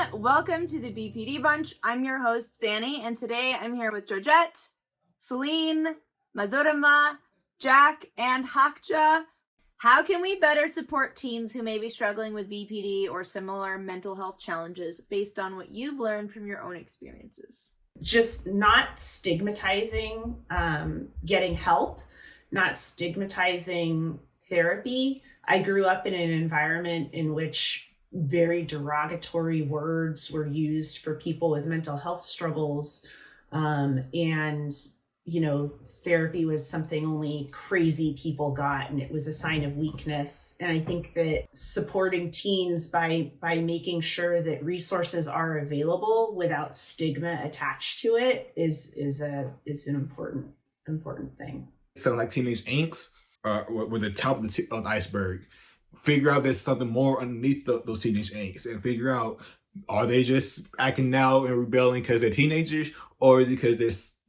Welcome to the BPD Bunch. I'm your host, Xannie, and today I'm here with Georgette, Céline, Madhurima, Jack, and Hak Ja. How can we better support teens who may be struggling with BPD or similar mental health challenges based on what you've learned from your own experiences? Just not stigmatizing getting help, not stigmatizing therapy. I grew up in an environment in which very derogatory words were used for people with mental health struggles. And, therapy was something only crazy people got, and it was a sign of weakness. And I think that supporting teens by making sure that resources are available without stigma attached to it is an important thing. So like teenage angst with the top of the iceberg. Figure out there's something more underneath those teenage angst, and figure out, are they just acting out and rebelling because they're teenagers, or is it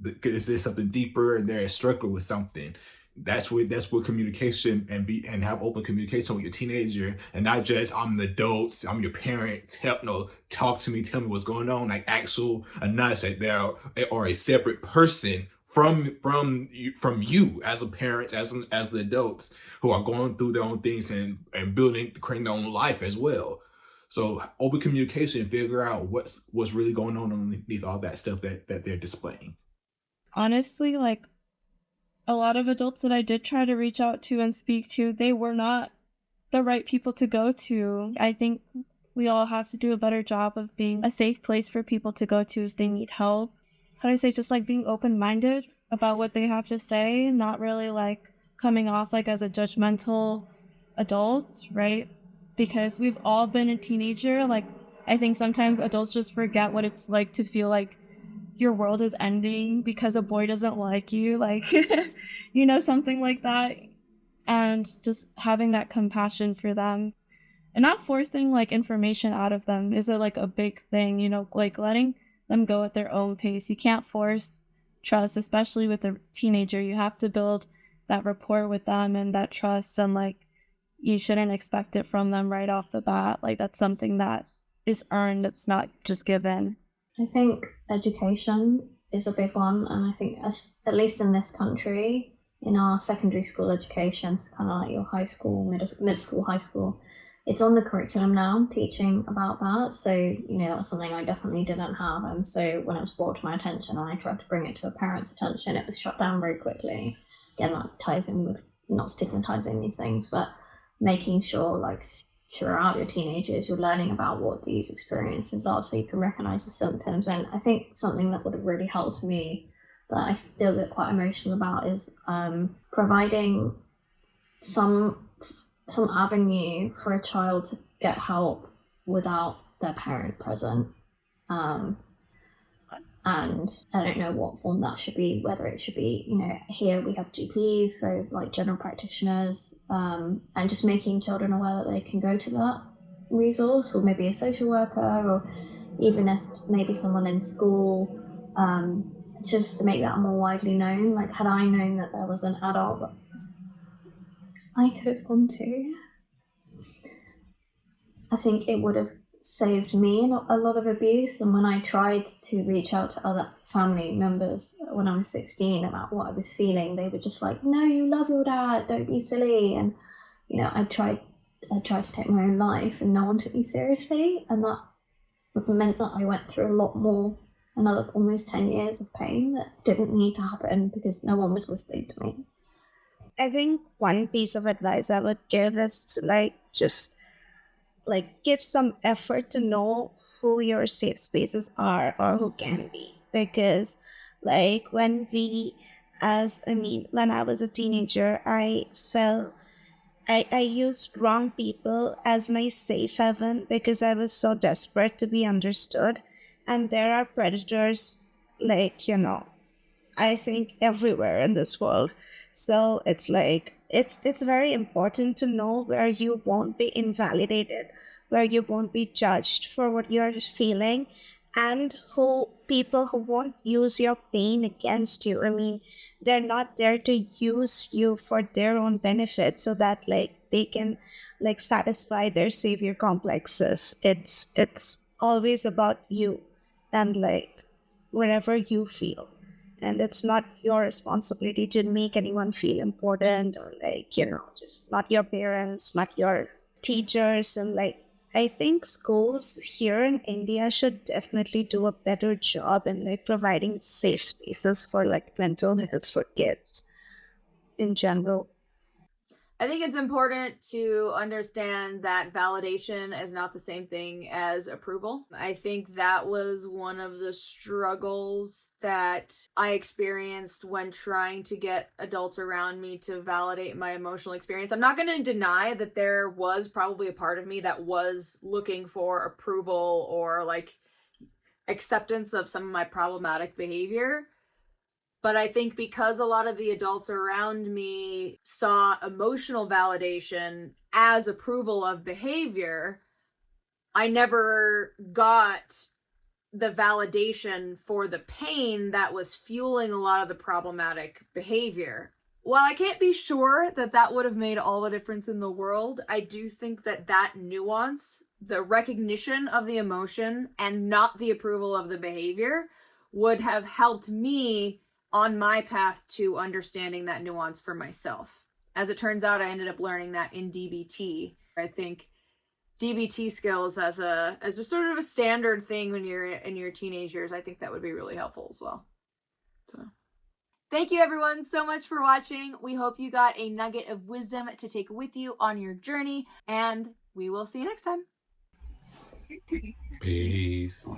because there's something deeper and they're struggling with something? That's where communication and have open communication with your teenager, and not just, I'm an adult, I'm your parent, talk to me, tell me what's going on, like actual acknowledge that they are a separate person from you as a parent, as the adults who are going through their own things and creating their own life as well. So open communication, figure out what's really going on underneath all that stuff that they're displaying. Honestly, like a lot of adults that I did try to reach out to and speak to, they were not the right people to go to. I think we all have to do a better job of being a safe place for people to go to if they need help. How do I say, just like being open-minded about what they have to say, not really like coming off like as a judgmental adult, right? Because we've all been a teenager. Like, I think sometimes adults just forget what it's like to feel like your world is ending because a boy doesn't like you, like, something like that. And just having that compassion for them and not forcing like information out of them is like a big thing, like letting them go at their own pace. You can't force trust, especially with a teenager. You have to build that rapport with them and that trust, and like you shouldn't expect it from them right off the bat. Like that's something that is earned, it's not just given. I think education is a big one, and I think at least in this country, in our secondary school education, so kind of like your high school, middle school, high school, it's on the curriculum now, teaching about that. So, that was something I definitely didn't have. And so when it was brought to my attention and I tried to bring it to a parent's attention, it was shut down very quickly. Again, that ties in with not stigmatizing these things, but making sure like throughout your teenagers, you're learning about what these experiences are so you can recognize the symptoms. And I think something that would have really helped me that I still get quite emotional about is providing some avenue for a child to get help without their parent present. And I don't know what form that should be, whether it should be, here we have GPs, so like general practitioners, and just making children aware that they can go to that resource, or maybe a social worker, or even as maybe someone in school, just to make that more widely known. Like, had I known that there was an adult that I could have gone to, I think it would have saved me a lot of abuse. And when I tried to reach out to other family members when I was 16 about what I was feeling, they were just like, no, you love your dad, don't be silly. And I tried to take my own life and no one took me seriously, and that meant that I went through a lot more, another almost 10 years of pain that didn't need to happen because no one was listening to me. I think one piece of advice I would give is to just give some effort to know who your safe spaces are or who can be. Because when I was a teenager, I felt I used wrong people as my safe haven because I was so desperate to be understood. And there are predators, I think everywhere in this world. So it's it's very important to know where you won't be invalidated, where you won't be judged for what you're feeling, and people who won't use your pain against you. I mean, they're not there to use you for their own benefit so that they can satisfy their savior complexes. It's always about you and like wherever you feel. And it's not your responsibility to make anyone feel important or like, just not your parents, not your teachers. And like, I think schools here in India should definitely do a better job in like providing safe spaces for like mental health for kids in general. I think it's important to understand that validation is not the same thing as approval. I think that was one of the struggles that I experienced when trying to get adults around me to validate my emotional experience. I'm not going to deny that there was probably a part of me that was looking for approval or like acceptance of some of my problematic behavior. But I think because a lot of the adults around me saw emotional validation as approval of behavior, I never got the validation for the pain that was fueling a lot of the problematic behavior. While I can't be sure that that would have made all the difference in the world, I do think that that nuance, the recognition of the emotion and not the approval of the behavior, would have helped me on my path to understanding that nuance for myself. As it turns out, I ended up learning that in DBT. I think DBT skills as a sort of a standard thing when you're in your teenage years, I think that would be really helpful as well. So thank you everyone so much for watching. We hope you got a nugget of wisdom to take with you on your journey, and we will see you next time. Peace.